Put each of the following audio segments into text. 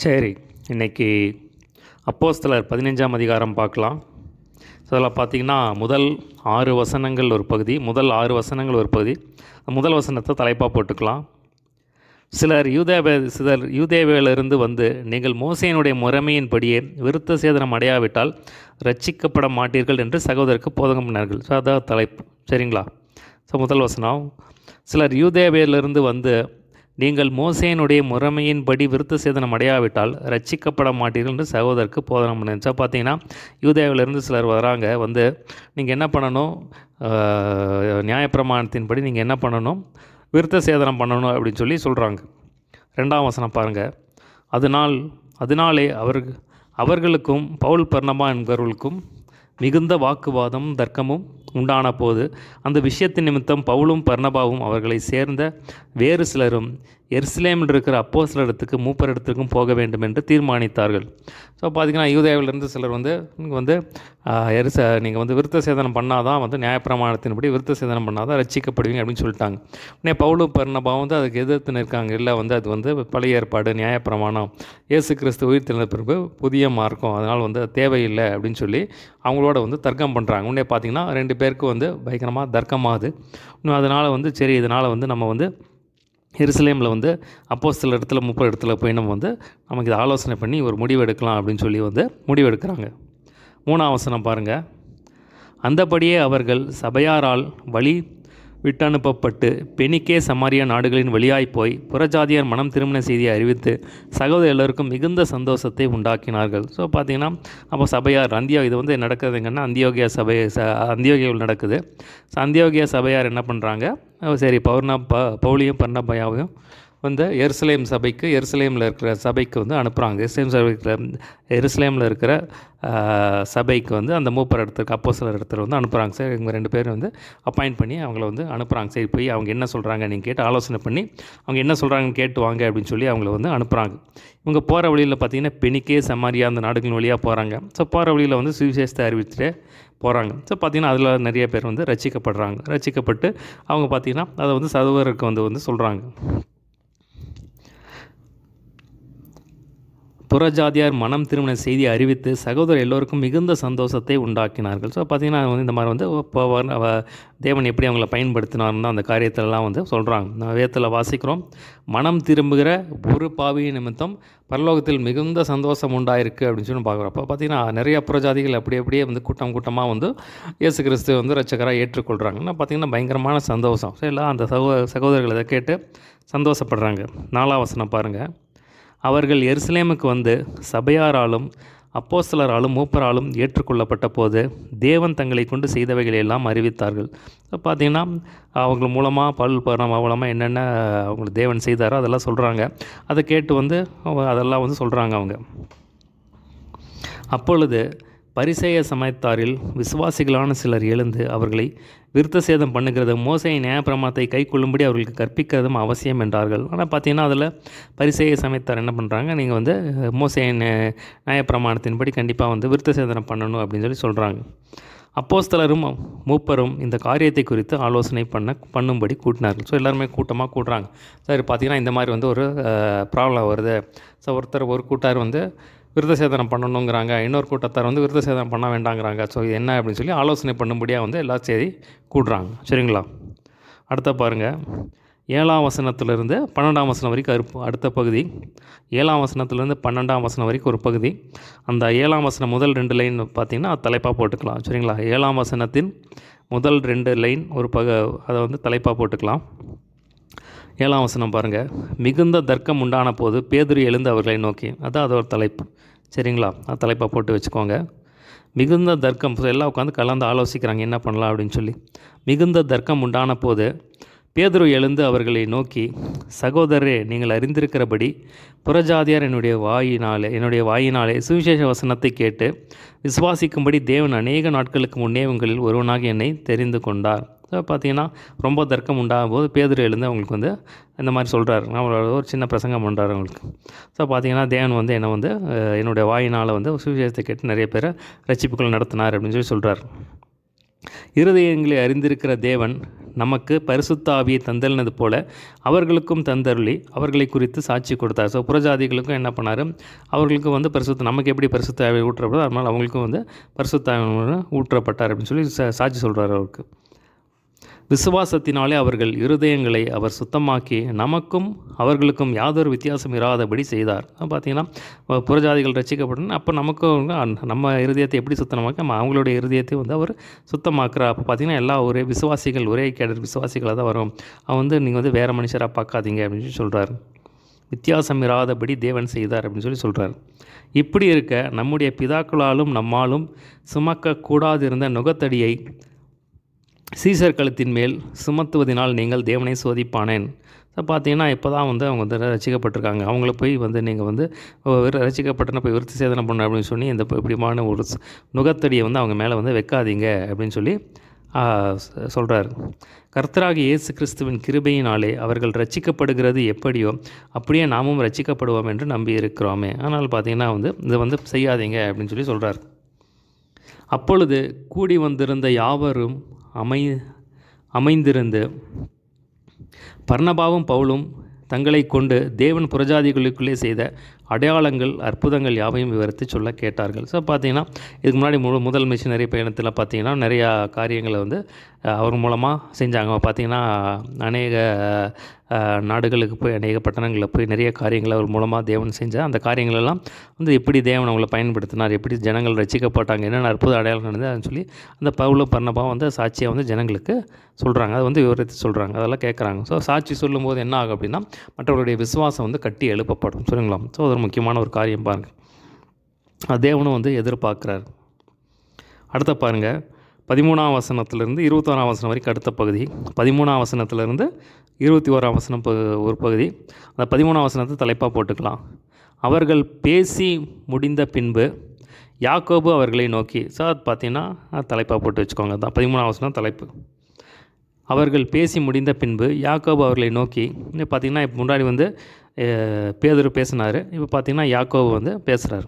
சரி, இன்னைக்கு அப்போஸ்தலர் 15ஆம் அதிகாரம் பார்க்கலாம். ஸோ அதில் பார்த்தீங்கன்னா, முதல் 6 வசனங்கள் ஒரு பகுதி. முதல் வசனத்தை தலைப்பாக போட்டுக்கலாம். சிலர் யூதேயாவிலிருந்து வந்து, நீங்கள் மோசேயினுடைய முறைமையின்படியே விருத்த சேதனம் அடையாவிட்டால் ரட்சிக்கப்பட மாட்டீர்கள் என்று சகோதரருக்கு போதகம் பண்ணார்கள். ஸோ அதான் தலைப்பு. சரிங்களா? ஸோ முதல் வசனம், சிலர் யூதேயாவிலிருந்து வந்து, நீங்கள் மோசேயினுடைய முறைமையின்படி விருத்த சேதனம் அடையாவிட்டால் ரட்சிக்கப்பட மாட்டீர்கள் என்று சகோதரருக்கு போதனம் பண்ணிச்சா. பார்த்தீங்கன்னா, யூதேயாவிலிருந்து சிலர் வராங்க. வந்து நீங்கள் என்ன பண்ணணும், நியாயப்பிரமாணத்தின்படி நீங்கள் என்ன பண்ணணும், விருத்த சேதனம் பண்ணணும் அப்படின்னு சொல்லி சொல்கிறாங்க. 2ஆம் வசனம் பாருங்கள். அதனாலே அவர்களுக்கும் பவுல் பர்னபா என்பவர்களுக்கும் மிகுந்த வாக்குவாதம் தர்க்கமும் உண்டான போது அந்த விஷயத்தின் நிமித்தம் பவுலும் பர்னபாவும் அவர்களை சேர்ந்த வேறு சிலரும் எருசலேமில் இருக்கிற அப்போஸ்தலரிடத்துக்கு மூப்பரிடத்துக்கும் போக வேண்டும் என்று தீர்மானித்தார்கள். ஸோ பார்த்திங்கன்னா, யூதேயாவிலிருந்து சிலர் வந்து நீங்கள் வந்து விருத்த சேதனம் பண்ணாதான் வந்து நியாயப்பிரமாணத்தின்படி விருத்த சேதனம் பண்ணாதான் ரட்சிக்கப்படுவீங்க அப்படின்னு சொல்லிட்டாங்க. உடனே பவுலும் பர்னபாவும் வந்து அதுக்கு எதிர்த்து நிற்காங்க. இல்லை வந்து அது வந்து பழைய ஏற்பாடு நியாயப்பிரமாணம், இயேசு கிறிஸ்து உயிர் தெழுந்த பிறகு புதிய மார்க்கம், அதனால் வந்து தேவையில்லை அப்படின்னு சொல்லி அவங்களோட வந்து தர்க்கம் பண்ணுறாங்க. உடனே பார்த்திங்கன்னா 2 பேருக்கு வந்து பயங்கரமாக தர்க்கமாகுது. அதனால் வந்து சரி, இதனால் வந்து நம்ம வந்து எருசலேமில் வந்து அப்போஸ்தலர் இடத்துல 30 இடத்துல போய் நம்ம வந்து நமக்கு இதை ஆலோசனை பண்ணி ஒரு முடிவு எடுக்கலாம் அப்படின்னு சொல்லி வந்து முடிவு எடுக்கிறாங்க. 3ஆம் வசனம் பாருங்கள். அந்தபடியே அவர்கள் சபையாரால் வழி விட்டனுப்பப்பட்டு பெனிக்கே சமாரியா நாடுகளின் வழியாய் போய் புறஜாதியார் மனம் திருமண செய்தியை அறிவித்து சகோதரர் எல்லோருக்கும் மிகுந்த சந்தோஷத்தை உண்டாக்கினார்கள். ஸோ பார்த்திங்கன்னா, அப்போ சபையார் இது வந்து நடக்கிறது எங்கன்னா அந்தியோகியாவில் நடக்குது. ஸோ அந்தியோகியா சபையார் என்ன பண்ணுறாங்க, சரி பவுலியும் பர்னபாவையும் வந்து எருசலேமில் இருக்கிற சபைக்கு வந்து அனுப்புகிறாங்க. எருசலேமில் இருக்கிற சபைக்கு வந்து அந்த மூப்பர் இடத்துக்கு அப்போஸ்தலர் இடத்துல வந்து அனுப்புகிறாங்க. சரி, இவங்க 2 பேரும் வந்து அப்பாயிண்ட் பண்ணி அவங்கள வந்து அனுப்புகிறாங்க. சரி, போய் அவங்க என்ன சொல்கிறாங்க நீங்கள் கேட்டு ஆலோசனை பண்ணி அவங்க என்ன சொல்கிறாங்கன்னு கேட்டு வாங்க அப்படின்னு சொல்லி அவங்கள வந்து அனுப்புகிறாங்க. இவங்க போகிற வழியில் பார்த்திங்கன்னா பெனிக்கே சமாரியா அந்த நாடுகளின் வழியாக போகிறாங்க. ஸோ போகிற வழியில் வந்து சுவிசேஷத்தை அறிவிச்சுட்டு போகிறாங்க. ஸோ பார்த்திங்கன்னா, அதில் நிறைய பேர் வந்து ரட்சிக்கப்பட்டு அவங்க பார்த்திங்கன்னா அதை வந்து சகோதரருக்கு வந்து சொல்கிறாங்க. புறஜாதியார் மனம் திருமண செய்தி அறிவித்து சகோதரர் எல்லோருக்கும் மிகுந்த சந்தோஷத்தை உண்டாக்கினார்கள். ஸோ பார்த்திங்கன்னா வந்து இந்த மாதிரி வந்து இப்போ தேவன் எப்படி அவங்கள பயன்படுத்தினார்னு அந்த காரியத்திலலாம் வந்து சொல்கிறாங்க. நான் வேதத்தில் வாசிக்கிறோம், மனம் திரும்புகிற ஒரு பாவியின் நிமித்தம் பரலோகத்தில் மிகுந்த சந்தோஷம் உண்டாயிருக்கு அப்படின்னு சொல்லி பார்க்குறோம். அப்போ பார்த்திங்கன்னா நிறைய புறஜாதிகள் அப்படியே வந்து கூட்டமாக வந்து இயேசு கிறிஸ்து வந்து ரட்சகராக ஏற்றுக்கொள்கிறாங்கன்னா பார்த்திங்கன்னா பயங்கரமான சந்தோஷம். ஸோ எல்லாம் அந்த சகோதரர்கள் இதை கேட்டு சந்தோஷப்படுறாங்க. 4ஆம் வசனம் பாருங்கள். அவர்கள் எருசலேமுக்கு வந்து சபையாராலும் அப்போஸ்தலராலும் மூப்பராலும் ஏற்றுக்கொள்ளப்பட்ட போது தேவன் தங்களை கொண்டு செய்தவைகளை எல்லாம் அறிவித்தார்கள். பார்த்திங்கன்னா அவங்க மூலமாக பர்னபா மூலமாக என்னென்ன அவங்களுக்கு தேவன் செய்தாரோ அதெல்லாம் சொல்கிறாங்க. அதை கேட்டு வந்து அதெல்லாம் வந்து சொல்கிறாங்க அவங்க. அப்பொழுது பரிசேய சமயத்தாரில் விசுவாசிகளான சிலர் எழுந்து அவர்களை விருத்த சேதம் பண்ணுகிறதும் மோசேயின் நியாயப்பிரமாணத்தை கை கொள்ளும்படி அவர்களுக்கு கற்பிக்கிறதும் அவசியம் என்றார்கள். ஆனால் பார்த்தீங்கன்னா அதில் பரிசேய சமயத்தார் என்ன பண்ணுறாங்க, நீங்கள் வந்து மோசேயின் நியாயப்பிரமாணத்தின்படி கண்டிப்பாக வந்து விருத்த சேதனம் பண்ணணும் அப்படின்னு சொல்லி சொல்கிறாங்க. அப்போஸ்தலரும் மூப்பரும் இந்த காரியத்தை குறித்து ஆலோசனை பண்ணும்படி கூட்டினார்கள். ஸோ எல்லாருமே கூட்டமாக கூட்டுறாங்க. சரி, பார்த்திங்கன்னா இந்த மாதிரி வந்து ஒரு ப்ராப்ளம் வருது. ஸோ ஒரு கூட்டார் வந்து விருத்த சேதனம் பண்ணணுங்கிறாங்க, இன்னொரு கூட்டத்தார் வந்து விருத்த சேதனம் பண்ண வேண்டாங்கிறாங்க. ஸோ இது என்ன அப்படின்னு சொல்லி ஆலோசனை பண்ணும்படியாக வந்து எல்லா செய்தி கூடுறாங்க. சரிங்களா? அடுத்த பாருங்கள். 7ஆம் வசனத்திலிருந்து 12ஆம் வசனம் வரைக்கும் அடுத்த பகுதி. 7ஆம் வசனத்திலேருந்து 12ஆம் வசனம் வரைக்கும் ஒரு பகுதி. அந்த 7ஆம் வசனம் முதல் 2 லைன் பார்த்திங்கன்னா தலைப்பாக போட்டுக்கலாம். சரிங்களா? 7ஆம் வசனத்தின் முதல் 2 லைன் அதை வந்து தலைப்பாக போட்டுக்கலாம். 7ஆம் வசனம் பாருங்கள். மிகுந்த தர்க்கம் உண்டான போது பேதுரு எழுந்து அவர்களை நோக்கி, அது ஒரு தலைப்பு. சரிங்களா? அது தலைப்பாக போட்டு வச்சுக்கோங்க. மிகுந்த தர்க்கம், எல்லாம் உட்காந்து கலந்து ஆலோசிக்கிறாங்க என்ன பண்ணலாம் அப்படின்னு சொல்லி. மிகுந்த தர்க்கம் உண்டான போது பேதுரு எழுந்து அவர்களை நோக்கி, சகோதரரே, நீங்கள் அறிந்திருக்கிறபடி புறஜாதியார் என்னுடைய வாயினாலே சுவிசேஷ வசனத்தை கேட்டு விசுவாசிக்கும்படி தேவன் அநேக நாட்களுக்கு முன்னே உங்களில் ஒருவனாக என்னை தெரிந்து கொண்டார். ஸோ பார்த்திங்கன்னா ரொம்ப தர்க்கம் உண்டாகும் போது பேதுரு எழுந்து அவங்களுக்கு வந்து இந்த மாதிரி சொல்கிறார். அவங்களோட ஒரு சின்ன பிரசங்கம் பண்ணுறாரு அவங்களுக்கு. ஸோ பார்த்திங்கன்னா தேவன் வந்து என்னை வந்து என்னுடைய வாயினால் வந்து சுவிசேஷத்தை கேட்டு நிறைய பேரை ரட்சிப்புகள் நடத்தினார் அப்படின்னு சொல்லி சொல்கிறார். இருதயங்களை அறிந்திருக்கிற தேவன் நமக்கு பரிசுத்த ஆவியை தந்தல்னது போல அவர்களுக்கும் தந்தருளி அவர்களை குறித்து சாட்சி கொடுத்தார். ஸோ புறஜாதிகளுக்கும் என்ன பண்ணார், அவர்களுக்கும் வந்து பரிசுத்த நமக்கு எப்படி பரிசுத்த ஆவி ஊற்றப்படுதோ அதனால் அவங்களுக்கும் வந்து பரிசுத்த ஆவி ஊற்றப்பட்டார் அப்படின்னு சொல்லி சாட்சி சொல்கிறார் அவருக்கு. விசுவாசத்தினாலே அவர்கள் இருதயங்களை அவர் சுத்தமாக்கி நமக்கும் அவர்களுக்கும் யாதொரு வித்தியாசம் இராதபடி செய்தார். பார்த்திங்கன்னா புறஜாதிகள் ரசிக்கப்பட்டன, அப்போ நமக்கும் நம்ம இருதயத்தை எப்படி சுத்தமாக்கி நம்ம அவங்களுடைய இருதயத்தை வந்து அவர் சுத்தமாக்குறா. அப்போ பார்த்திங்கன்னா எல்லா ஒரே விசுவாசிகள் ஒரே கேடர் விசுவாசிகளாக தான் வரும். அவன் வந்து நீங்கள் வந்து வேறு மனுஷராக பார்க்காதீங்க அப்படின்னு சொல்லி சொல்கிறார். வித்தியாசம் இராதபடி தேவன் செய்தார் அப்படின்னு சொல்லி சொல்கிறார். இப்படி இருக்க நம்முடைய பிதாக்களாலும் நம்மாலும் சுமக்கக்கூடாதிருந்த நுகத்தடியை சீசர் கழுத்தின் மேல் சுமத்துவதனால் நீங்கள் தேவனை சோதிப்பானேன். பார்த்தீங்கன்னா இப்போ தான் வந்து அவங்க வந்து ரசிக்கப்பட்டிருக்காங்க. அவங்கள போய் வந்து நீங்கள் வந்து ரசிக்கப்பட்டன போய் விருத்தி சேதனை பண்ண அப்படின்னு சொல்லி இந்த இப்படிமான ஒரு நுகத்தடியை வந்து அவங்க மேலே வந்து வைக்காதீங்க அப்படின்னு சொல்லி சொல்கிறார். கர்த்தராகிய இயேசு கிறிஸ்துவின் கிருபையினாலே அவர்கள் ரட்சிக்கப்படுகிறது எப்படியோ அப்படியே நாமும் ரட்சிக்கப்படுவோம் என்று நம்பி இருக்கிறோமே. ஆனால் பார்த்திங்கன்னா வந்து இதை வந்து செய்யாதீங்க அப்படின்னு சொல்லி சொல்கிறார். அப்பொழுது கூடி வந்திருந்த யாவரும் அமைந்திருந்து பர்னபாவும் பவுலும் தங்களை கொண்டு தேவன் புறஜாதிகளுக்குள்ளே செய்த அடையாளங்கள் அற்புதங்கள் யாவையும் விவரித்து சொல்ல கேட்டார்கள். ஸோ பார்த்திங்கன்னா இதுக்கு முன்னாடி முதல் மிஷினரி பயணத்தில் பார்த்திங்கன்னா நிறையா காரியங்களை வந்து அவர் மூலமாக செஞ்சாங்க. பார்த்திங்கன்னா அநேக நாடுகளுக்கு போய் அநேக பட்டணங்களில் போய் நிறைய காரியங்களை அவர் மூலமாக தேவன் செஞ்சால் அந்த காரியங்களெல்லாம் வந்து எப்படி தேவன் அவங்களை பயன்படுத்தினார், எப்படி ஜனங்கள் ரசிக்கப்பட்டாங்க, என்னென்ன அற்புத அடையாளம் நடந்தது அப்படின்னு சொல்லி அந்த பவுலும் பர்னபாவும் வந்து சாட்சியாக வந்து ஜனங்களுக்கு சொல்கிறாங்க. அதை வந்து விவரித்து சொல்கிறாங்க, அதெல்லாம் கேட்குறாங்க. ஸோ சாட்சி சொல்லும்போது என்ன ஆகும் அப்படின்னா மற்றவருடைய விசுவாசம் வந்து கட்டி எழுப்பப்படும். சொல்லுங்களா? ஸோ அது ஒரு முக்கியமான ஒரு காரியம் பாருங்கள். அது தேவனும் வந்து எதிர்பார்க்குறாரு. அடுத்த பாருங்கள் 13ஆம் வசனத்திலிருந்து 21ஆம் வசனம் வரைக்கும் அடுத்த பகுதி. 13ஆம் வசனத்திலிருந்து 21ஆம் வசனம் ஒரு பகுதி. அந்த 13ஆம் வசனத்தை தலைப்பாக போட்டுக்கலாம். அவர்கள் பேசி முடிந்த பின்பு யாக்கோபு அவர்களை நோக்கி. சார் பார்த்தீங்கன்னா தலைப்பாக போட்டு வச்சுக்கோங்க. தான் 13ஆம் வசனம் தலைப்பு. அவர்கள் பேசி முடிந்த பின்பு யாக்கோபு அவர்களை நோக்கி. பார்த்திங்கன்னா இப்போ முன்னாடி வந்து பேதுரு பேசினார், இப்போ பார்த்திங்கன்னா யாக்கோபு வந்து பேசுகிறார்.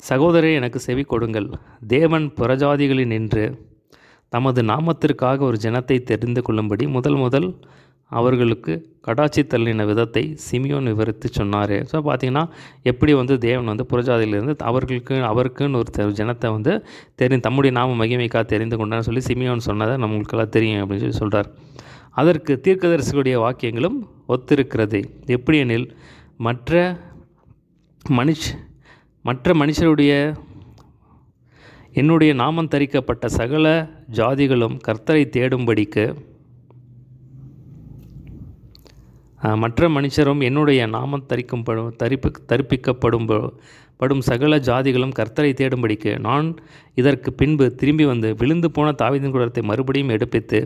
சகோதரரே எனக்கு செவி கொடுங்கள். தேவன் புறஜாதிகளில் நின்று தமது நாமத்திற்காக ஒரு ஜனத்தை தெரிந்து கொள்ளும்படி முதல் அவர்களுக்கு கடாட்சி தள்ளின விதத்தை சிமியோன் விவரித்து சொன்னார். ஸோ பார்த்திங்கன்னா எப்படி வந்து தேவன் வந்து புறஜாதியிலிருந்து அவருக்குன்னு ஒரு ஜனத்தை வந்து தம்முடைய நாம மகிமைக்காக தெரிந்து கொண்டான்னு சொல்லி சிமியோன் சொன்னதை நம்மளுக்கெல்லாம் தெரியும் அப்படின்னு சொல்லி சொல்கிறார். அதற்கு தீர்க்கதரிசிகளுடைய வாக்கியங்களும் ஒத்திருக்கிறது. எப்படி எனில் மற்ற மனுஷருடைய என்னுடைய நாமம் தரிக்கப்பட்ட சகல ஜாதிகளும் கர்த்தரை தேடும்படிக்கு மற்ற மனுஷரும் என்னுடைய நாமம் தரிப்பிக்கப்படும் சகல ஜாதிகளும் கர்த்தரை தேடும்படிக்கு நான் இதற்கு பின்பு திரும்பி வந்து விழுந்து போன தாவீதின் குடத்தை மறுபடியும் எடுப்பித்து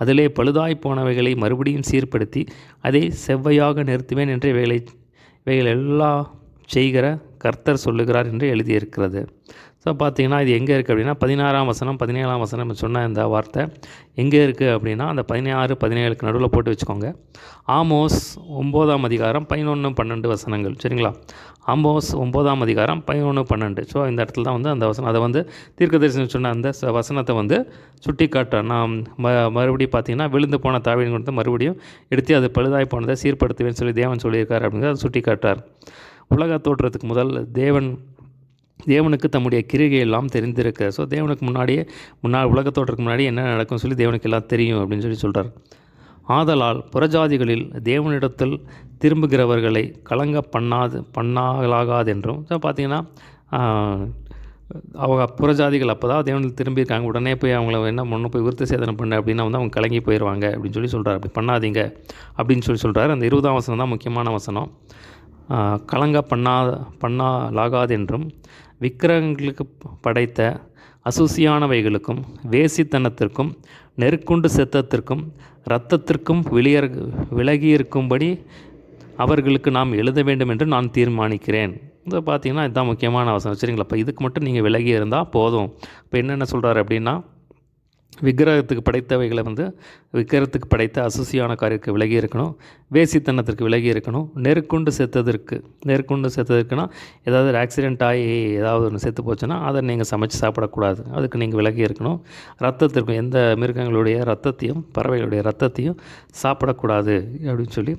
அதிலே பழுதாய் போனவைகளை மறுபடியும் சீர்படுத்தி அதை செவ்வையாக நிறுத்துவேன் என்று இவைகள் எல்லாம் செய்கிற கர்த்தர் சொல்லுகிறார் என்று எழுதியிருக்கிறது. ஸோ பார்த்திங்கன்னா இது எங்கே இருக்குது அப்படின்னா 16ஆம் வசனம் 17ஆம் வசனம் சொன்ன இந்த வார்த்தை எங்கே இருக்குது அப்படின்னா அந்த 16, 17க்கு நடுவில் போட்டு வச்சுக்கோங்க. ஆமோஸ் 9ஆம் அதிகாரம் 11, 12 வசனங்கள். சரிங்களா? ஆமோஸ் 9ஆம் அதிகாரம் 11, 12. ஸோ இந்த இடத்துல தான் வந்து அந்த வசனம் அதை வந்து தீர்க்கதரிசனம் சொன்ன அந்த வசனத்தை வந்து சுட்டி காட்டுறேன். நான் மறுபடியும் பார்த்திங்கன்னா விழுந்து போன தாவீதின் குடத்தை மறுபடியும் எடுத்து அது பழுதாய் போனதை சீர்படுத்துவேன்னு சொல்லி தேவன் சொல்லியிருக்கார் அப்படிங்கிறத அதை சுட்டி காட்டுறார். உலக தோற்றத்துக்கு தேவனுக்கு தம்முடைய கிரிகையெல்லாம் தெரிந்திருக்கு. ஸோ தேவனுக்கு முன்னாடி உலக தோற்றத்துக்கு முன்னாடி என்ன நடக்கும் சொல்லி தேவனுக்கு எல்லாம் தெரியும் அப்படின்னு சொல்லி சொல்கிறார். ஆதலால் புறஜாதிகளில் தேவனிடத்தில் திரும்புகிறவர்களை கலங்க பண்ணாகலாகாதென்றும். ஸோ பார்த்திங்கன்னா அவங்க புறஜாதிகள் அப்போ தான் தேவனில் திரும்பியிருக்காங்க, உடனே போய் அவங்கள என்ன பண்ணணும் போய் விருத்த சேதனை பண்ண அப்படின்னா வந்து அவங்க கலங்கி போயிடுவாங்க அப்படின்னு சொல்லி சொல்கிறார். அப்படி பண்ணாதீங்க அப்படின்னு சொல்லி சொல்கிறார். அந்த 20ஆம் வசனம் தான் முக்கியமான வசனம். கலங்க பண்ணாலாகாதென்றும் விக்கிரகங்களுக்கு படைத்த அசுசியானவைகளுக்கும் வேசித்தனத்திற்கும் நெருக்குண்டு செத்தத்திற்கும் இரத்தத்திற்கும் விலகியிருக்கும்படி அவர்களுக்கு நாம் எழுத வேண்டும் என்று நான் தீர்மானிக்கிறேன். இதை பார்த்திங்கன்னா இதுதான் முக்கியமான அவசரம். சரிங்களா? இப்போ இதுக்கு மட்டும் நீங்கள் விலகி இருந்தால் போதும். இப்போ என்னென்ன சொல்கிறார் அப்படின்னா விக்கிரகத்துக்கு படைத்தவைகளை வந்து விக்கிரத்துக்கு படைத்த அசுசியான காரியத்துக்கு விலகி இருக்கணும், வேசித்தனத்திற்கு விலகி இருக்கணும், நெருக்குண்டு செத்ததுக்குன்னா ஏதாவது ஒரு ஆக்சிடெண்ட் ஆகி ஏதாவது ஒன்று செத்து போச்சுன்னா அதை நீங்கள் சமைச்சு சாப்பிடக்கூடாது, அதுக்கு நீங்கள் விலகி இருக்கணும். ரத்தத்திற்கும் எந்த மிருகங்களுடைய ரத்தத்தையும் பறவைகளுடைய ரத்தத்தையும் சாப்பிடக்கூடாது அப்படின்னு சொல்லி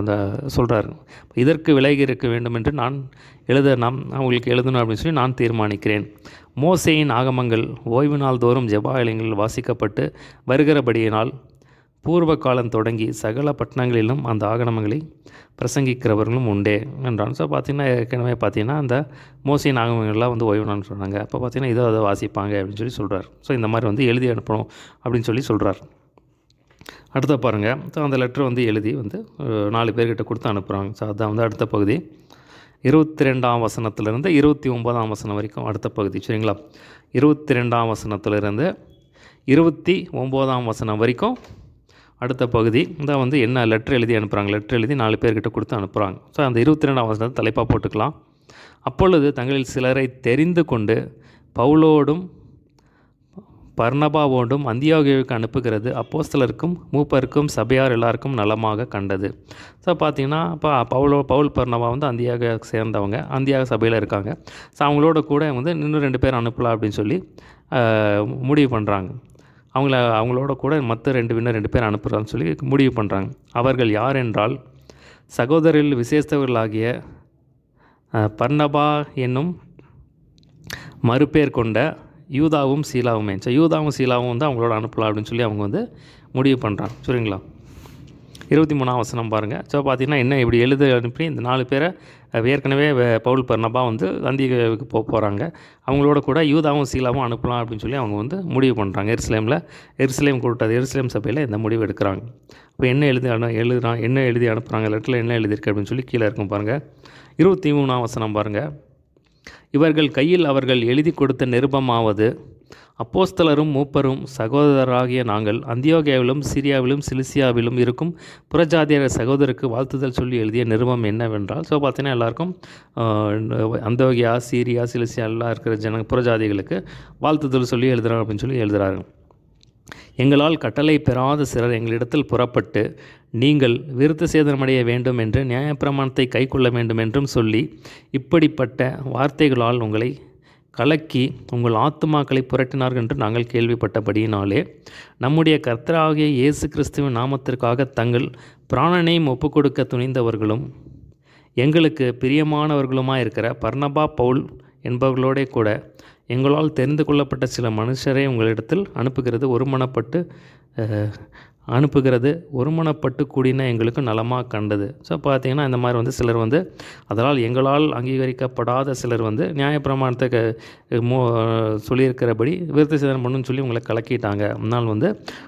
அந்த சொல்கிறாரு. இதற்கு விலகி இருக்க வேண்டும் என்று நான் அவங்களுக்கு எழுதணும் அப்படின்னு சொல்லி நான் தீர்மானிக்கிறேன். மோசேயின் ஆகமங்கள் ஓய்வு நாள் தோறும் ஜெபாலயங்களில் வாசிக்கப்பட்டு வருகிறபடியினால் பூர்வ காலம் தொடங்கி சகல பட்டணங்களிலும் அந்த ஆகமங்களை பிரசங்கிக்கிறவர்களும் உண்டே என்றான். ஸோ பார்த்திங்கன்னா ஏற்கனவே பார்த்திங்கன்னா அந்த மோசையின் ஆகமங்கள்லாம் வந்து ஓய்வு நாள்னு சொன்னாங்க. அப்போ பார்த்திங்கன்னா இதை அதை வாசிப்பாங்க அப்படின்னு சொல்லி சொல்கிறார். ஸோ இந்த மாதிரி வந்து எழுதி அனுப்பணும் அப்படின்னு சொல்லி சொல்கிறார். அடுத்த பாருங்கள். ஸோ அந்த லெட்டர் வந்து எழுதி வந்து 4 பேர்கிட்ட கொடுத்து அனுப்புகிறாங்க. ஸோ அதுதான் வந்து அடுத்த பகுதி 22ஆம் வசனத்திலிருந்து 29ஆம் வசனம் வரைக்கும் அடுத்த பகுதி. சரிங்களா? 22ஆம் வசனத்திலிருந்து 29ஆம் வசனம் வரைக்கும் அடுத்த பகுதி தான் வந்து என்ன லெட்டர் எழுதி அனுப்புகிறாங்க. லெட்டர் எழுதி 4 பேர்கிட்ட கொடுத்து அனுப்புகிறாங்க. ஸோ அந்த 22ஆம் வசனத்தை தலைப்பாக போட்டுக்கலாம். அப்பொழுது தங்களில் சிலரை தெரிந்து கொண்டு பவுலோடும் பர்னபாவோடும் அந்தியோகியாவுக்கு அனுப்புகிறது அப்போஸ்தலருக்கும் மூப்பருக்கும் சபையார் எல்லாருக்கும் நலமாக கண்டது. ஸோ பார்த்திங்கன்னா இப்போ பவுல் பர்னபா வந்து அந்தியாக சேர்ந்தவங்க, அந்தியாக சபையில் இருக்காங்க. ஸோ அவங்களோட கூட வந்து இன்னும் 2 பேர் அனுப்பலாம் அப்படின்னு சொல்லி முடிவு பண்ணுறாங்க. அவங்களோட கூட மற்ற இன்னும் 2 பேர் அனுப்புகிறான்னு சொல்லி முடிவு பண்ணுறாங்க. அவர்கள் யார் என்றால் சகோதரரில் விசேஷவர்களாகிய பர்னபா என்னும் மறுபேர் கொண்ட யூதாவும் சீலாவுமே. ஸோ யூதாவும் சீலாவும் வந்து அவங்களோட அனுப்பலாம் அப்படின்னு சொல்லி அவங்க வந்து முடிவு பண்ணுறாங்க. சரிங்களா? 23ஆம் வசனம் பாருங்கள். ஸோ பார்த்திங்கன்னா என்ன இப்படி எழுத அனுப்பி இந்த 4 பேரை ஏற்கனவே பவுல் பர்னபா வந்து அந்தியோகியாவுக்கு போகிறாங்க. அவங்களோட கூட யூதாவும் சீலாவும் அனுப்பலாம் அப்படின்னு சொல்லி அவங்க வந்து முடிவு பண்ணுறாங்க. எருசலேம் சபையில் இந்த முடிவு எடுக்கிறாங்க. இப்போ என்ன எழுதி அனுப்புகிறாங்க லெட்டரில் என்ன எழுதியிருக்கு அப்படின்னு சொல்லி கீழே இருக்கும் பாருங்கள். 23ஆம் வசனம் பாருங்கள். இவர்கள் கையில் அவர்கள் எழுதி கொடுத்த நிருபமாவது அப்போஸ்தலரும் மூப்பரும் சகோதரராகிய நாங்கள் அந்தியோகியாவிலும் சிரியாவிலும் சிலிசியாவிலும் இருக்கும் புறஜாதியர் சகோதரருக்கு வாழ்த்துதல் சொல்லி எழுதிய நிருபம் என்னவென்றால், ஸோ பார்த்தீங்கன்னா எல்லாருக்கும் அந்தியோகியா சீரியா சிலிசியா எல்லாம் இருக்கிற புறஜாதிகளுக்கு வாழ்த்துதல் சொல்லி எழுதுகிறாங்க அப்படின்னு சொல்லி எழுதுகிறாங்க. எங்களால் கட்டளை பெறாத சிலர் எங்களிடத்தில் புறப்பட்டு நீங்கள் விருத்த சேதனமடைய வேண்டும் என்று நியாயப்பிரமாணத்தை கைக்கொள்ள வேண்டும் என்றும் சொல்லி இப்படிப்பட்ட வார்த்தைகளால் உங்களை கலக்கி உங்கள் ஆத்துமாக்களை புரட்டினார்கள் என்று நாங்கள் கேள்விப்பட்டபடியினாலே நம்முடைய கர்த்தராகிய இயேசு கிறிஸ்துவின் நாமத்திற்காக தங்கள் பிராணனையும் ஒப்புக்கொடுக்க துணிந்தவர்களும் எங்களுக்கு பிரியமானவர்களுமாய் இருக்கிற பர்னபா பவுல் என்பவர்களோட கூட எங்களால் தெரிந்து கொள்ளப்பட்ட சில மனுஷரை உங்களிடத்தில் ஒருமனப்பட்டு கூடின எங்களுக்கு நலமாக கண்டது. ஸோ பார்த்திங்கன்னா இந்த மாதிரி வந்து சிலர் வந்து எங்களால் அங்கீகரிக்கப்படாத சிலர் வந்து நியாயப்பிரமாணத்தை சொல்லியிருக்கிறபடி விருத்த சேதனம் பண்ணுன்னு சொல்லி உங்களை கலக்கிட்டாங்க.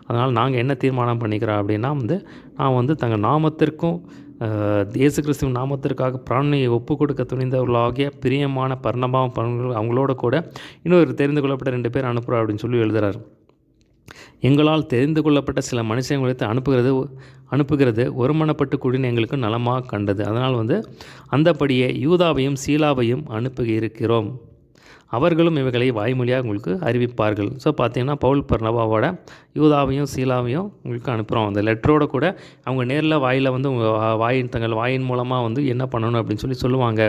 அதனால் நாங்கள் என்ன தீர்மானம் பண்ணிக்கிறோம் அப்படின்னா வந்து நான் வந்து தங்கள் நாமத்திற்கும் இயேசு கிறிஸ்துவின் நாமத்திற்காக பிராணனையை ஒப்பு கொடுக்க துணிந்தவர்களாகிய பிரியமான பர்னபாவும் அவங்களோட கூட இன்னொரு தெரிந்து கொள்ளப்பட்ட 2 பேர் அனுப்புகிறோம் அப்படின்னு சொல்லி எழுதுகிறார். எங்களால் தெரிந்து கொள்ளப்பட்ட சில மனுஷங்களை அனுப்புகிறது ஒருமனப்பட்டு கூடின எங்களுக்கு நலமாக கண்டது. அதனால் வந்து அந்தபடியே யூதாவையும் சீலாவையும் அனுப்புகிறோம். அவர்களும் இவைகளை வாய்மொழியாக உங்களுக்கு அறிவிப்பார்கள். ஸோ பார்த்தீங்கன்னா பவுல் பர்னபாவோட யூதாவையும் சீலாவையும் உங்களுக்கு அனுப்புகிறோம். அந்த லெட்டரோட கூட அவங்க நேரில் வாயில் வந்து உங்கள் தங்கள் வாயின் மூலமாக வந்து என்ன பண்ணணும் அப்படின்னு சொல்லி சொல்லுவாங்க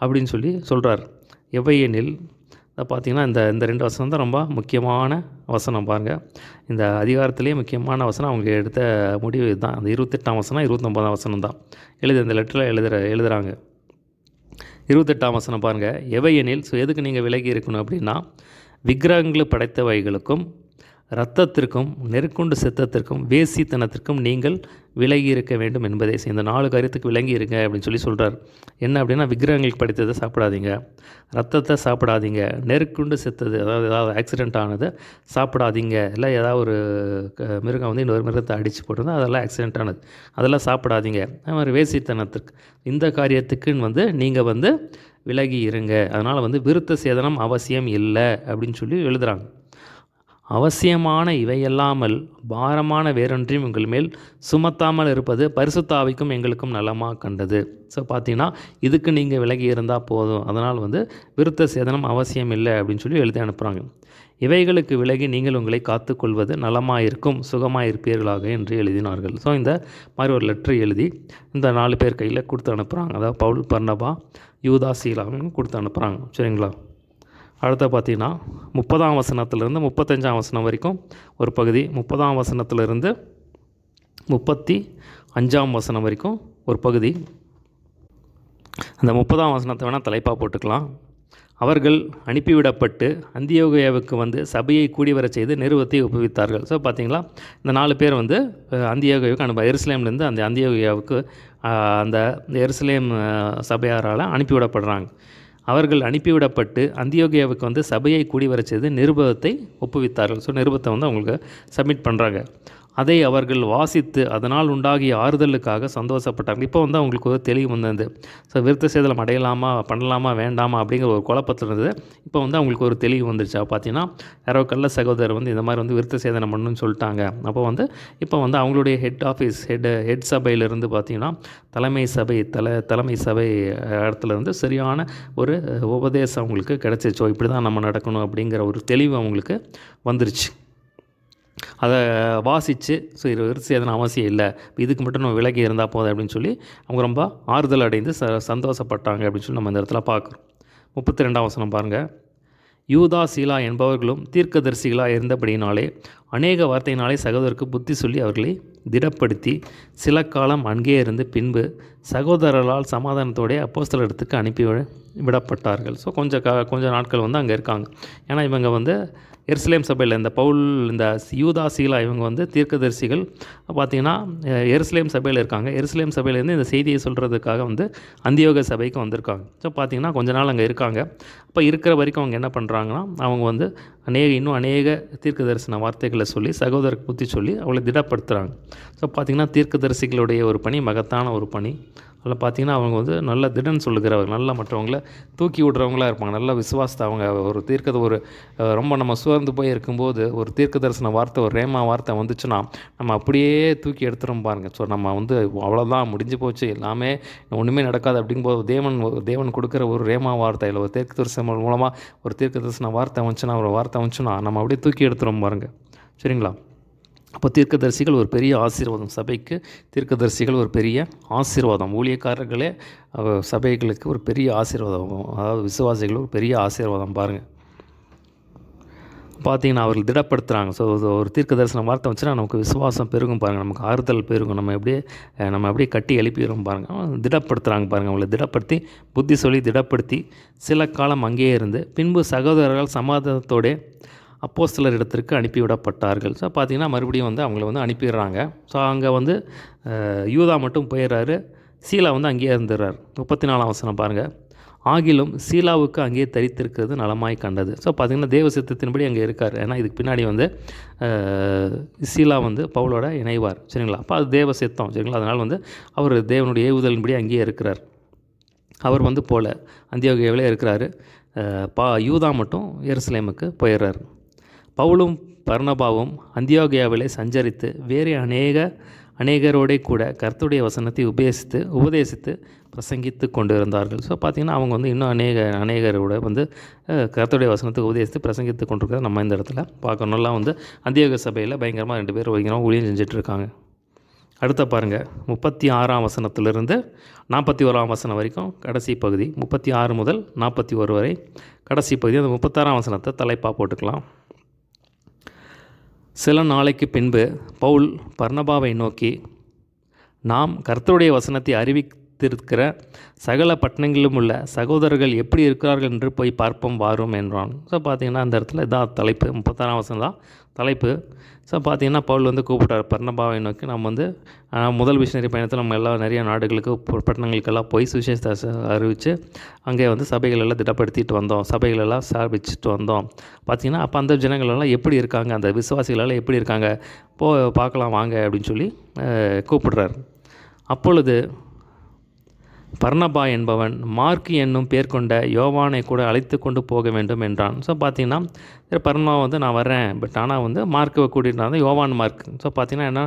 அப்படின்னு சொல்லி சொல்கிறார். எவையெனில் பார்த்திங்கன்னா இந்த 2 வசனம் தான் ரொம்ப முக்கியமான வசனம். பாருங்கள், இந்த அதிகாரத்திலேயே முக்கியமான வசனம் அவங்க எடுத்த முடிவு இதுதான். அந்த 28ஆம் வசனம் 29ஆம் வசனம் தான் இந்த லெட்டரில் எழுதுகிறாங்க. 28ஆம் வசனம் பாருங்கள். எவையெனில் எதுக்கு நீங்கள் விலகி இருக்கணும் அப்படின்னா விக்கிரகங்களை படைத்தவைகளுக்கும் இரத்தத்திற்கும் நெருக்குண்டு சித்தத்திற்கும் வேசித்தனத்திற்கும் நீங்கள் விலகி இருக்க வேண்டும் என்பதே. இந்த 4 காரியத்துக்கு விலகி இருங்க அப்படின்னு சொல்லி சொல்கிறார். என்ன அப்படின்னா விக்கிரகங்களுக்கு படைத்ததை சாப்பிடாதீங்க, ரத்தத்தை சாப்பிடாதீங்க, நெருக்குண்டு செத்தது ஏதாவது ஆக்சிடெண்ட் ஆனது சாப்பிடாதீங்க, இல்லை ஏதாவது ஒரு மிருகம் வந்து இன்னொரு மிருகத்தை அடித்து போட்டிருந்தா அதெல்லாம் ஆக்சிடெண்ட் ஆனது அதெல்லாம் சாப்பிடாதீங்க. அது மாதிரி வேசித்தனத்திற்கு இந்த காரியத்துக்குன்னு வந்து நீங்கள் வந்து விலகி இருங்க. அதனால் வந்து விருத்த சேதனம் அவசியம் இல்லை அப்படின்னு சொல்லி எழுதுகிறாங்க. அவசியமான இவையல்லாமல் பாரமான வேறொன்றையும் உங்கள் மேல் சுமத்தாமல் இருப்பது பரிசுத்த ஆவிக்கும் எங்களுக்கும் நலமாக கண்டது. ஸோ பார்த்தீங்கன்னா இதுக்கு நீங்கள் விலகி இருந்தால் போதும், அதனால் விருத்த சேதனம் அவசியம் இல்லை அப்படின்னு சொல்லி எழுதி அனுப்புகிறாங்க. இவைகளுக்கு விலகி நீங்கள் உங்களை காத்துக்கொள்வது நலமாயிருக்கும், சுகமாயிருப்பீர்களாக என்று எழுதினார்கள். ஸோ இந்த மாதிரி ஒரு லெட்டர் எழுதி இந்த 4 பேர் கையில் கொடுத்து அனுப்புகிறாங்க. அதாவது பவுல், பர்னபா, யூதா, சீலாவும் கொடுத்து அனுப்புகிறாங்க. சரிங்களா? அடுத்த பார்த்தீங்கன்னா 30ஆம் வசனத்திலிருந்து 35ஆம் வசனம் வரைக்கும் ஒரு பகுதி, 30ஆம் வசனத்திலிருந்து 35ஆம் வசனம் வரைக்கும் ஒரு பகுதி. அந்த 30ஆம் வசனத்தை வேணால் தலைப்பாக போட்டுக்கலாம். அவர்கள் அனுப்பிவிடப்பட்டு அந்தியோகியாவுக்கு சபையை கூடிவரச் செய்து நிறுவத்தை ஒப்புவித்தார்கள். ஸோ பார்த்தீங்களா, இந்த 4 பேர் அந்தியோகியாவுக்கு எருசலேம்லேருந்து அந்த அந்தியோகியாவுக்கு அந்த எருசலேம் சபையாரால் அனுப்பிவிடப்படுறாங்க. அவர்கள் அனுப்பிவிடப்பட்டு அந்தியோகியாவுக்கு சபையை கூடிவரச் செய்து நிருபத்தை ஒப்புவித்தார்கள். ஸோ நிருபத்தை அவங்களுக்கு சப்மிட் பண்ணுறாங்க. அதை அவர்கள் வாசித்து அதனால் உண்டாகிய ஆறுதலுக்காக சந்தோஷப்பட்டாங்க. இப்போ அவங்களுக்கு ஒரு தெளிவு வந்தது. ஸோ விருத்த சேதனம் அடையலாமா, பண்ணலாமா, வேண்டாமா அப்படிங்கிற ஒரு குழப்பத்தில் இருந்தது. இப்போ அவங்களுக்கு ஒரு தெளிவு வந்துருச்சு. பார்த்தீங்கன்னா யாரோ கள்ள சகோதரர் இந்த மாதிரி விருத்த சேதனம் பண்ணணும்னு சொல்லிட்டாங்க. அப்போ இப்போ அவங்களுடைய ஹெட் சபையிலிருந்து பார்த்தீங்கன்னா தலைமை சபை இடத்துலேருந்து சரியான ஒரு உபதேசம் அவங்களுக்கு கிடச்சிச்சோ, இப்படி தான் நம்ம நடக்கணும் அப்படிங்கிற ஒரு தெளிவு அவங்களுக்கு வந்துருச்சு. அதை வாசித்து ஸோ விருத்த சேதனம் அவசியம் இல்லை, இதுக்கு மட்டும் நம்ம விலகி இருந்தால் போதும் அப்படின்னு சொல்லி அவங்க ரொம்ப ஆறுதல் அடைந்து சந்தோஷப்பட்டாங்க அப்படின்னு சொல்லி நம்ம இந்த இடத்துல பார்க்குறோம். 32ஆம் வசனம் பாருங்கள். யூதா, சீலா என்பவர்களும் தீர்க்கதரிசிகளாக இருந்தபடியினாலே அநேக வார்த்தையினாலே சகோதரருக்கு புத்தி சொல்லி அவர்களை திடப்படுத்தி சில காலம் அங்கே இருந்து பின்பு சகோதரர்களால் சமாதானத்தோடைய அப்போஸ்தலரிடத்துக்கு அனுப்பி விடப்பட்டார்கள். ஸோ கொஞ்சம் நாட்கள் அங்கே இருக்காங்க. ஏன்னா இவங்க எருசலேம் சபையில் இந்த பவுல், இந்த யூதா, சீலா இவங்க தீர்க்கதரிசிகள் பார்த்திங்கன்னா எருசலேம் சபையில் இருக்காங்க. எருசலேம் சபையிலேருந்து இந்த செய்தியை சொல்கிறதுக்காக அந்தியோக சபைக்கு வந்திருக்காங்க. ஸோ பார்த்திங்கன்னா கொஞ்ச நாள் அங்கே இருக்காங்க. அப்போ இருக்கிற வரைக்கும் அவங்க என்ன பண்ணுறாங்கன்னா, அவங்க இன்னும் அநேக தீர்க்க தரிசன வார்த்தைகளை சொல்லி சகோதரருக்கு புத்தி சொல்லி அவளை திடப்படுத்துகிறாங்க. ஸோ பார்த்திங்கன்னா தீர்க்கதரிசிகளுடைய ஒரு பணி மகத்தான ஒரு பணி. அதில் பார்த்திங்கன்னா அவங்க நல்ல திடன் சொல்லுகிறவர், நல்ல மற்றவங்கள தூக்கி விடுறவங்களாக இருப்பாங்க. நல்ல விசுவாசத்தை அவங்க ரொம்ப நம்ம சோர்ந்து போய் இருக்கும்போது ஒரு தீர்க்க தரிசன வார்த்தை, ஒரு ரேமா வார்த்தை வந்துச்சுன்னா நம்ம அப்படியே தூக்கி எடுத்துரும் பாருங்கள். ஸோ நம்ம அவ்வளோதான், முடிஞ்சு போச்சு, எல்லாமே ஒன்றுமே நடக்காது அப்படிங்கும்போது தேவன் கொடுக்குற ஒரு ரேமா வார்த்தை இல்லை ஒரு தீர்க்க தரிசனம் மூலமாக ஒரு தீர்க்க தரிசன வார்த்தை வந்துச்சுன்னா நம்ம அப்படியே தூக்கி எடுத்துரும் பாருங்கள். சரிங்களா? அப்போ தீர்க்கதரிசிகள் ஒரு பெரிய ஆசீர்வாதம், சபைக்கு தீர்க்கதரிசிகள் ஒரு பெரிய ஆசீர்வாதம், ஊழியக்காரர்களே சபைகளுக்கு ஒரு பெரிய ஆசீர்வாதம், அதாவது விசுவாசிகள் ஒரு பெரிய ஆசீர்வாதம். பாருங்கள், பார்த்தீங்கன்னா அவர்கள் திடப்படுத்துகிறாங்க. ஸோ ஒரு தீர்க்க தரிசனம் வார்த்தை வச்சுன்னா நமக்கு விசுவாசம் பெருகும் பாருங்கள், நமக்கு ஆறுதல் பெருகும், நம்ம அப்படியே கட்டி எழுப்பிடுறோம் பாருங்கள். திடப்படுத்துகிறாங்க பாருங்கள். அவங்களை திடப்படுத்தி புத்தி சொல்லி திடப்படுத்தி சில காலம் அங்கேயே இருந்து பின்பு சகோதரர்கள் சமாதானத்தோடு அப்போஸ்தலர் இடத்திற்கு அனுப்பிவிடப்பட்டார்கள். ஸோ பார்த்திங்கன்னா மறுபடியும் அவங்கள அனுப்பிடுறாங்க. ஸோ அங்கே யூதா மட்டும் போயிடுறாரு, சீலா அங்கேயே இருந்துடுறார். 34ஆம் வசனம் பாருங்கள். ஆகிலும் சீலாவுக்கு அங்கேயே தரித்திருக்கிறது நலமாய் கண்டது. ஸோ பார்த்திங்கன்னா தேவ சித்தத்தின்படி அங்கே இருக்கார். ஏன்னா இதுக்கு பின்னாடி சீலா பவுலோட இணைவார். சரிங்களா? அப்போ அது தேவ சித்தம். சரிங்களா? அதனால் அவர் தேவனுடைய ஏவுதலின்படி அங்கேயே இருக்கிறார். அவர் போல அந்தியோகியாவிலே இருக்கிறாரு. யூதா மட்டும் எருசலேமுக்கு போயிடுறார். பவுலும் பர்னபாவும் அந்தியோகியாவிலே சஞ்சரித்து வேறு அநேகரோடே கூட கர்த்தருடைய வசனத்தை உபதேசித்து பிரசங்கித்து கொண்டு இருந்தார்கள். ஸோ பார்த்திங்கன்னா அவங்க இன்னும் அநேகரோட கர்த்தருடைய வசனத்தை உபதேசித்து பிரசங்கித்து கொண்டிருக்கிறத நம்ம இந்த இடத்துல பார்க்கணும். நல்லா அந்தியோக சபையில் பயங்கரமாக 2 பேர் ஊழியம் செஞ்சிட்ருக்காங்க. அடுத்த பாருங்கள், 36ஆம் வசனத்திலிருந்து 41ஆம் வசனம் வரைக்கும் கடைசி பகுதி, 36 முதல் 41 வரை கடைசி பகுதி. அந்த 36ஆம் வசனத்தை தலைப்பாக போட்டுக்கலாம். சில நாளைக்கு பின்பு பவுல் பர்னபாவை நோக்கி, நாம் கர்த்தருடைய வசனத்தை அறிவித்திருக்கிற சகல பட்டணங்களிலும் உள்ள சகோதரர்கள் எப்படி இருக்கிறார்கள் என்று போய் பார்ப்போம் வாரும் என்றான். ஸோ பார்த்திங்கன்னா அந்த இடத்துல இதான் தலைப்பு, 36ஆம் வசனம் தான் தலைப்பு. ஸோ பார்த்திங்கன்னா பவுல் கூப்பிட்டார் பர்னபாவை நோக்கி, நம்ம முதல் மிஷனரி பயணத்தில் நம்ம எல்லாம் நிறைய நாடுகளுக்கு பட்டணங்களுக்கெல்லாம் போய் சுவிசேஷத்தை அறிவித்து அங்கே சபைகளெல்லாம் திடப்படுத்திட்டு வந்தோம், சபைகளெல்லாம் ஸ்தாபிச்சுட்டு வந்தோம். பார்த்திங்கன்னா அப்போ அந்த ஜனங்களெல்லாம் எப்படி இருக்காங்க, அந்த விசுவாசிகளெல்லாம் எப்படி இருக்காங்க, பார்க்கலாம் வாங்க அப்படின்னு சொல்லி கூப்பிடுறார். அப்பொழுது பர்னபா என்பவன் மார்க்கு என்னும் பேர் கொண்ட யோவானை கூட அழைத்து கொண்டு போக வேண்டும் என்றான். ஸோ பார்த்தீங்கன்னா பர்னபா வந்து நான் வரேன், பட் ஆனால் வந்து மார்க்கை கூட்டிகிட்டு தான் யோவான் மார்க். ஸோ பார்த்தீங்கன்னா என்ன,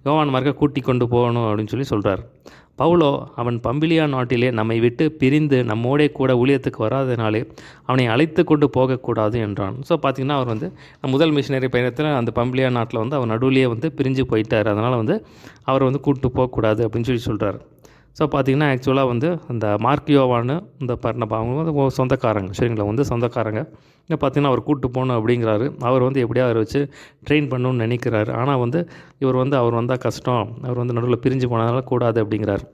யோவான் மார்க்கை கூட்டி கொண்டு போகணும் அப்படின்னு சொல்லி சொல்கிறார். பவுலோ அவன் பம்பிலியா நாட்டிலே நம்மை விட்டு பிரிந்து நம்மோடே கூட ஊழியத்துக்கு வராதனாலே அவனை அழைத்து கொண்டு போகக்கூடாது என்றான். ஸோ பார்த்திங்கன்னா அவர் வந்து முதல் மிஷினரி பயணத்தில் அந்த பம்பிலியா நாட்டில் வந்து அவர் நடுவிலேயே வந்து பிரிஞ்சு போயிட்டார். அதனால் வந்து அவர் வந்து கூப்பிட்டு போகக்கூடாது அப்படின்னு சொல்லி சொல்கிறார். ஸோ பார்த்திங்கன்னா ஆக்சுவலாக வந்து இந்த மார்க் யோவானு இந்த பர்னபா அவங்க வந்து சொந்தக்காரங்க, சரிங்களா, வந்து சொந்தக்காரங்க. இங்கே பார்த்திங்கன்னா அவர் கூப்பிட்டு போகணும் அப்படிங்கிறாரு. அவர் வந்து எப்படியா அவர் வச்சு ட்ரெயின் பண்ணணும்னு நினைக்கிறாரு. ஆனால் வந்து இவர் வந்து அவர் வந்தால் கஷ்டம், அவர் வந்து நடுவில் பிரிஞ்சு போனதால கூடாது அப்படிங்கிறார்.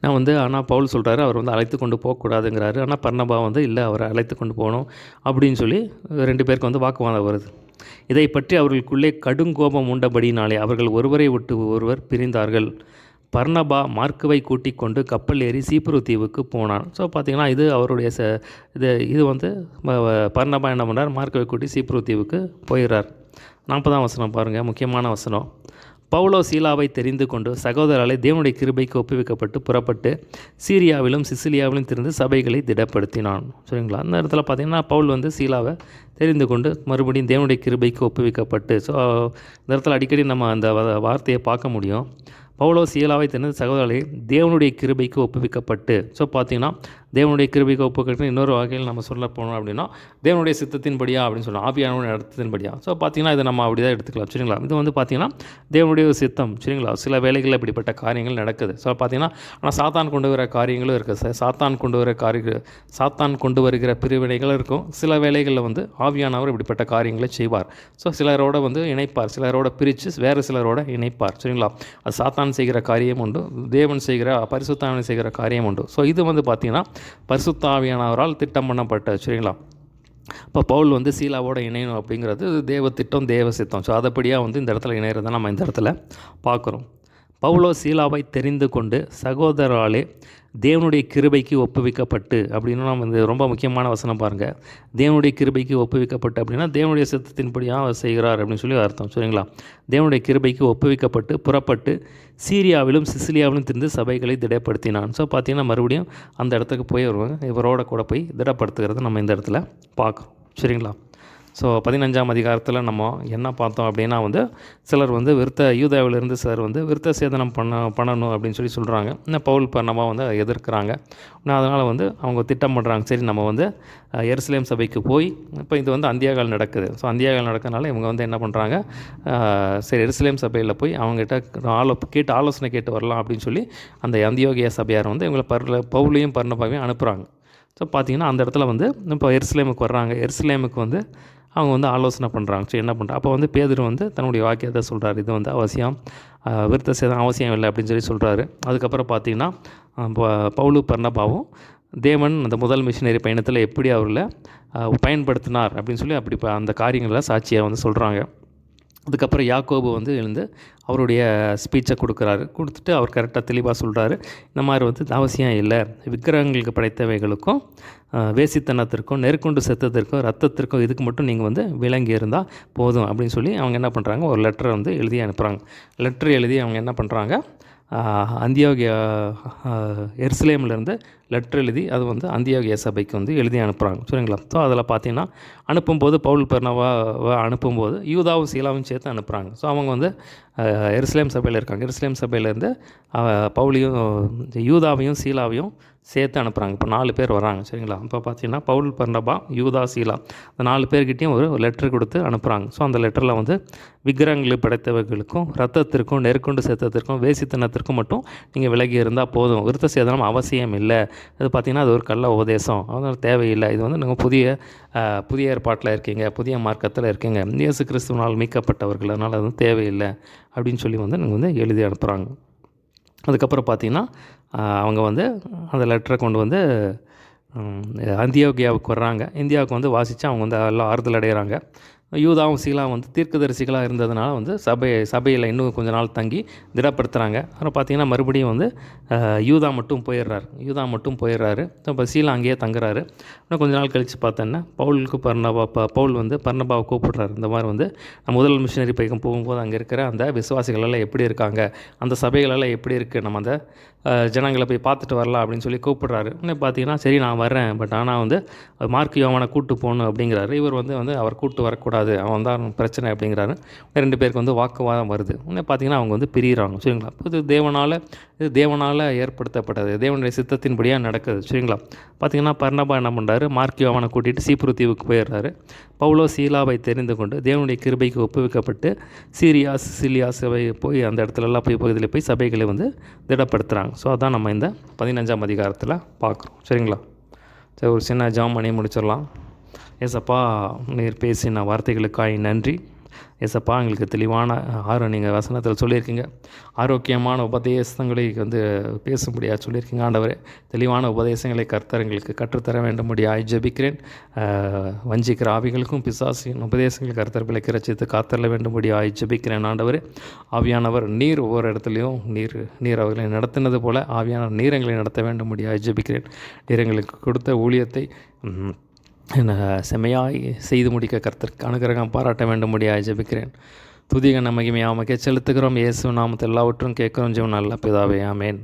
நான் வந்து ஆனால் பவுல் சொல்கிறாரு அவர் வந்து அழைத்து கொண்டு போகக்கூடாதுங்கிறாரு. ஆனால் பர்னபா வந்து இல்லை, அவரை அழைத்து கொண்டு போகணும் அப்படின்னு சொல்லி 2 பேருக்கு வந்து வாக்குவாதம் வருது. இதை பற்றி அவர்களுக்குள்ளே கடுங்கோபம் உண்டபடினாலே அவர்கள் ஒருவரை விட்டு ஒருவர் பிரிந்தார்கள். பர்னபா மார்க்குவை கூட்டிக் கொண்டு கப்பல் ஏறி சீப்ரு தீவுக்கு போனான். ஸோ பார்த்திங்கன்னா இது அவருடைய இது வந்து பர்னபா என்ன பண்ணுறார், மார்க்குவை கூட்டி சீப்ரு தீவுக்கு போயிடுறார். 40ஆம் வசனம் பாருங்கள், முக்கியமான வசனம். பவுலோ சீலாவை தெரிந்து கொண்டு சகோதரர்களை தேவனுடைய கிருபைக்கு ஒப்புவிக்கப்பட்டு புறப்பட்டு சீரியாவிலும் சிசிலியாவிலும் திருந்து சபைகளை திடப்படுத்தினான். சரிங்களா, அந்த இடத்துல பார்த்திங்கன்னா பவுல் வந்து சீலாவை தெரிந்து கொண்டு மறுபடியும் தேவனுடைய கிருபைக்கு ஒப்புவிக்கப்பட்டு. ஸோ இந்த இடத்துல அடிக்கடி நம்ம அந்த வார்த்தையை பார்க்க முடியும். பவுலோ சீலாவை தெரிந்து சகோதரர்களை தேவனுடைய கிருபைக்கு ஒப்புவிக்கப்பட்டு. ஸோ பார்த்திங்கன்னா தேவனுடைய கிருபைக்கு ஒப்புவிக்கப்பட்டு இன்னொரு வகையில் நம்ம சொல்ல போனோம் அப்படின்னா தேவனுடைய சித்தத்தின்படியா அப்படின்னு சொல்லலாம், ஆவியானவருடைய நடத்தத்தின்படியா. ஸோ பார்த்திங்கன்னா இதை நம்ம அப்படி தான் எடுத்துக்கலாம். சரிங்களா, இது வந்து பார்த்திங்கன்னா தேவனுடைய சித்தம். சரிங்களா, சில வேலைகளில் இப்படிப்பட்ட காரியங்கள் நடக்குது. ஸோ பார்த்திங்கன்னா ஆனால் சாத்தான் கொண்டு வர காரியங்களும் இருக்குது. சாத்தான் கொண்டு வருகிற பிரிவினைகளும் இருக்கும். சில வேலைகளில் வந்து ஆவியானவர் இப்படிப்பட்ட காரியங்களை செய்வார். ஸோ சிலரோட வந்து இணைப்பார், சிலரோட பிரித்து வேறு சிலரோட இணைப்பார். சரிங்களா, அது சாத்தான் செய்கிற காரியம் உண்டு, தேவன் செய்கிற பரிசுத்த ஆவியானவர் செய்கிற காரியம் உண்டு. ஸோ இது வந்து பார்த்திங்கன்னா பரிசுத்த ஆவியானவரால் திட்டம் பண்ணப்பட்ட. சரிங்களா, இப்போ பவுல் வந்து சீலாவோட இணையணும் அப்படிங்கிறது தேவ திட்டம், தேவ சித்தம். ஸோ அதைப்படியாக வந்து இந்த இடத்துல இணைகிறத நம்ம இந்த இடத்துல பார்க்குறோம். பவுலோ சீலாவை தெரிந்து கொண்டு சகோதரராலே தேவனுடைய கிருபைக்கு ஒப்புவிக்கப்பட்டு அப்படின்னு நம்ம இந்த ரொம்ப முக்கியமான வசனம் பாருங்கள். தேவனுடைய கிருபைக்கு ஒப்புவிக்கப்பட்டு அப்படின்னா தேவனுடைய சித்தத்தின்படியாக அவர் செய்கிறார் அப்படின்னு சொல்லி அர்த்தம். சரிங்களா, தேவனுடைய கிருபைக்கு ஒப்புவிக்கப்பட்டு புறப்பட்டு சீரியாவிலும் சிசிலியாவிலும் திருந்து சபைகளை திடப்படுத்தினான். ஸோ பார்த்தீங்கன்னா மறுபடியும் அந்த இடத்துக்கு போய் வருவாங்க, இவரோட கூட போய் திடப்படுத்துகிறத நம்ம இந்த இடத்துல பார்க்குறோம். சரிங்களா, ஸோ 15ஆம் அதிகாரத்தில் நம்ம என்ன பார்த்தோம் அப்படின்னா வந்து சிலர் வந்து யூதாவிலிருந்து சிலர் வந்து விருத்த சேதனம் பண்ணணும் அப்படின்னு சொல்லி சொல்கிறாங்க. இன்னும் பவுல் பர்னபா வந்து எதிர்க்கிறாங்க. அதனால் வந்து அவங்க திட்டம் பண்ணுறாங்க, சரி நம்ம வந்து எருசலேம் சபைக்கு போய், இப்போ இது வந்து அந்தியாகால் நடக்குது. ஸோ அந்தியாகால் நடக்கிறதுனால இவங்க வந்து என்ன பண்ணுறாங்க, சரி எருசலேம் சபையில் போய் அவங்ககிட்ட ஆலோசனை கேட்டு வரலாம் அப்படின்னு சொல்லி அந்த அந்தியோகியா சபையார் வந்து இவங்களை பவுலையும் பர்னபாவையும் அனுப்புகிறாங்க. ஸோ பார்த்திங்கன்னா அந்த இடத்துல வந்து இப்போ எருசலேமுக்கு வர்றாங்க. எருசலேமுக்கு வந்து அவங்க வந்து ஆலோசனை பண்ணுறாங்க. சரி என்ன பண்ணுறாங்க, அப்போ வந்து பேதுரு வந்து தன்னுடைய வாக்கியத்தை சொல்கிறார், இது வந்து அவசியம், விருத்த சேதம் அவசியம் இல்லை அப்படின்னு சொல்லி சொல்கிறாரு. அதுக்கப்புறம் பார்த்திங்கன்னா பவுலு பர்னபாவும் தேவன் அந்த முதல் மிஷினரி பயணத்தில் எப்படி அவர்களை பயன்படுத்தினார் அப்படின்னு சொல்லி அப்படி அந்த காரியங்களை சாட்சியாக வந்து சொல்கிறாங்க. அதுக்கப்புறம் யாக்கோபு வந்து எழுந்து அவருடைய ஸ்பீச்சை கொடுத்துட்டு அவர் கரெக்டாக தெளிவாக சொல்கிறாரு, இந்த மாதிரி வந்து அவசியம் இல்லை, விக்கிரகங்களுக்கு படைத்தவைகளுக்கும் வேசித்தனத்திற்கும் நெருக்கொண்டு செத்தத்திற்கும் ரத்தத்திற்கும் இதுக்கு மட்டும் நீங்கள் வந்து விளங்கி இருந்தால் போதும் அப்படின்னு சொல்லி அவங்க என்ன பண்ணுறாங்க, ஒரு லெட்டரை வந்து எழுதி அனுப்புகிறாங்க. லெட்டர் எழுதி அவங்க என்ன பண்ணுறாங்க, அந்தியோகியா எருசலேமிலேருந்து லெட்டர் எழுதி அது வந்து அந்தியோகியா சபைக்கு வந்து எழுதி அனுப்புகிறாங்க. சரிங்களா, ஸோ அதில் பார்த்தீங்கன்னா அனுப்பும்போது பவுல் பர்னபாவை அனுப்பும்போது யூதாவும் சீலாவும் சேர்த்து அனுப்புகிறாங்க. ஸோ அவங்க வந்து எருசலேம் சபையில் இருக்காங்க. எருசலேம் சபையிலேருந்து பவுலையும் யூதாவையும் சீலாவையும் சேர்த்து அனுப்புகிறாங்க. இப்போ 4 பேர் வராங்க. சரிங்களா, இப்போ பார்த்தீங்கன்னா பவுல் பர்னபா யூதா சீலா இந்த 4 பேர்கிட்டையும் ஒரு லெட்டர் கொடுத்து அனுப்புகிறாங்க. ஸோ அந்த லெட்டரில் வந்து விக்கிரகங்களை படைத்தவர்களுக்கும் ரத்தத்திற்கும் நெருக்கொண்டு சேர்த்தத்திற்கும் வேசித்தனத்திற்கும் மட்டும் நீங்கள் விலகி இருந்தால் போதும், விருத்த சேதனம் அவசியம் இல்லை, அது பார்த்திங்கன்னா அது ஒரு கள்ள உபதேசம், அதனால் தேவையில்லை, இது வந்து நீங்கள் புதிய ஏற்பாட்டில் இருக்கீங்க, புதிய மார்க்கத்தில் இருக்கீங்க, இயேசு கிறிஸ்துவினால் மீட்கப்பட்டவர்கள், அதனால் அது தேவையில்லை அப்படின்னு சொல்லி வந்து நீங்கள் வந்து எழுதி அனுப்புகிறாங்க. அதுக்கப்புறம் பார்த்திங்கன்னா அவங்க வந்து அந்த லெட்டரை கொண்டு வந்து அந்தியோகியாவுக்கு வர்றாங்க. இந்தியாவுக்கு வந்து வாசித்து அவங்க வந்து எல்லாம் ஆறுதல் அடைகிறாங்க. யூதாவும் சீலாவும் வந்து தீர்க்கதரிசிகளாக இருந்ததுனால வந்து சபையில் இன்னும் கொஞ்ச நாள் தங்கி திடப்படுத்துகிறாங்க. அப்புறம் பார்த்திங்கன்னா மறுபடியும் வந்து யூதா மட்டும் போயிடுறாரு. இப்போ சீலா அங்கேயே தங்குறாரு. இன்னும் கொஞ்ச நாள் கழித்து பார்த்தோன்னா பவுல் வந்து பர்னபாவை கூப்பிடுறாரு. இந்த மாதிரி வந்து முதல் மிஷினரி பைக்கம் போகும்போது அங்கே இருக்கிற அந்த விசுவாசிகளெல்லாம் எப்படி இருக்காங்க, அந்த சபைகளெல்லாம் எப்படி இருக்குது, நம்ம அந்த ஜனங்களை போய் பார்த்துட்டு வரலாம் அப்படின்னு சொல்லி கூப்பிட்றாரு. இன்னும் பார்த்தீங்கன்னா சரி நான் வர்றேன், பட் ஆனால் வந்து மார்க் யோவானை கூப்பிட்டு போகணும் அப்படிங்கிறாரு. இவர் வந்து அவர் கூப்பிட்டு வரக்கூடாது, அவன் தான் பிரச்சனை அப்படிங்கிறாரு. 2 பேருக்கு வந்து வாக்குவாதம் வருது. இன்னும் பார்த்தீங்கன்னா அவங்க வந்து பிரிகிறாங்க. சரிங்களா? இது தேவனால் ஏற்படுத்தப்பட்டது, தேவனுடைய சித்தத்தின்படியாக நடக்குது. சரிங்களா? பார்த்தீங்கன்னா பர்னபா என்ன பண்ணுறாரு, மார்க் யோவானை கூட்டிகிட்டு சீப்ரு தீவுக்கு போயிடுறாரு. பவுலோ சீலாவை தெரிந்து கொண்டு தேவனுடைய கிருபைக்கு ஒப்புவிக்கப்பட்டு சீரியா சிலியா சபை போய் அந்த இடத்துலலாம் போய் பகுதியில் போய் சபைகளை வந்து திடப்படுத்துகிறாங்க. ஸோ அதான் நம்ம இந்த 15ஆம் அதிகாரத்தில் பார்க்குறோம். சரிங்களா? சரி, ஒரு சின்ன ஜெபம் பண்ணி முடிச்சிடலாம். ஏசப்பா, நீர் பேசின வார்த்தைகளுக்காய் நன்றி. ஏசப்பா, எங்களுக்கு தெளிவான நீங்கள் வசனத்தில் சொல்லியிருக்கீங்க, ஆரோக்கியமான உபதேசங்களை வந்து பேசும்படியாக சொல்லியிருக்கீங்க. ஆண்டவரே, தெளிவான உபதேசங்களை கர்த்தர் எங்களுக்கு கற்றுத்தர வேண்டும்படியாக ஜெபிக்கிறேன். வஞ்சிக்கிற ஆவிகளுக்கும் பிசாசின் உபதேசங்கள் கர்த்தர் விலைக்கு ரசித்து காத்தரல வேண்டும்படியாக ஜெபிக்கிறேன். ஆண்டவரே, ஆவியானவர் நீர் ஒவ்வொரு இடத்துலையும் நீர் அவர்களை நடத்தினது போல் ஆவியானவர் நீர் எங்களை நடத்த வேண்டும்படியாக ஜெபிக்கிறேன். நீர் எங்களுக்கு கொடுத்த ஊழியத்தை செம்மையாய் செய்து முடிக்க கர்த்தருக்கு அனுகிரகம் பாராட்ட வேண்டும்படியாக ஜெபிக்கிறேன். துதிகன மகிமையாக உமக்கே செலுத்துகிறோம். இயேசு நாமத்தில் எல்லாவற்றும் கேட்கிறோம் ஜீவன் நல்ல பிதாவே, ஆமென்.